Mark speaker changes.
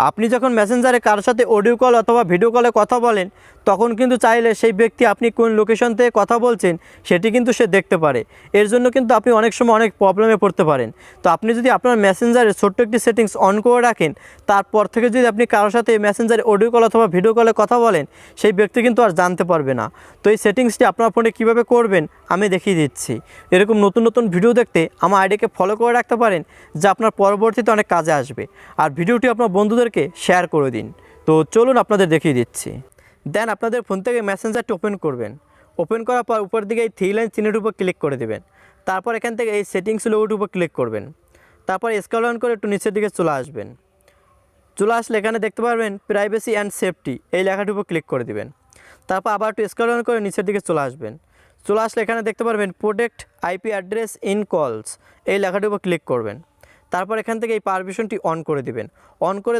Speaker 1: আপনি যখন মেসেঞ্জারে কারোর সাথে অডিও কল অথবা ভিডিও কলে কথা বলেন, তখন কিন্তু চাইলে সেই ব্যক্তি আপনি কোন লোকেশন থেকে কথা বলছেন সেটি কিন্তু সে দেখতে পারে। এর জন্য কিন্তু আপনি অনেক সময় অনেক প্রবলেমে পড়তে পারেন। তো আপনি যদি আপনার মেসেঞ্জারে ছোট্ট একটি সেটিংস অন করে রাখেন, তারপর থেকে যদি আপনি কারোর সাথে মেসেঞ্জারে অডিও কল অথবা ভিডিও কলে কথা বলেন, সেই ব্যক্তি কিন্তু আর জানতে পারবে না। তো এই সেটিংসটি আপনার ফোনে কীভাবে করবেন আমি দেখিয়ে দিচ্ছি। এরকম নতুন নতুন ভিডিও দেখতে আমার আইডিকে ফলো করে রাখতে পারেন, যা আপনার পরবর্তীতে অনেক কাজে আসবে। আর ভিডিওটি আপনার বন্ধুদেরকে শেয়ার করে দিন। তো চলুন আপনাদের দেখিয়ে দিচ্ছি। দেন আপনাদের ফোন থেকে মেসেঞ্জারটি ওপেন করবেন। ওপেন করার পর উপর দিকে এই 3 লাইন চিহ্নের উপর ক্লিক করে দেবেন। তারপর এখান থেকে এই সেটিংস লোগোর উপর ক্লিক করবেন। তারপর স্ক্রল ডাউন করে একটু নিচের দিকে চলে আসবেন। চলে আসলে এখানে দেখতে পারবেন প্রাইভেসি অ্যান্ড সেফটি, এই লেখাটির উপর ক্লিক করে দেবেন। তারপর আবার একটু স্ক্রল ডাউন করে নিচের দিকে চলে আসবেন। চলে আসলে এখানে দেখতে পারবেন প্রোটেক্ট আইপি অ্যাড্রেস ইন কলস, এই লেখাটির উপর ক্লিক করবেন। তারপর এখান থেকে এই পারমিশনটি অন করে দিবেন। অন করে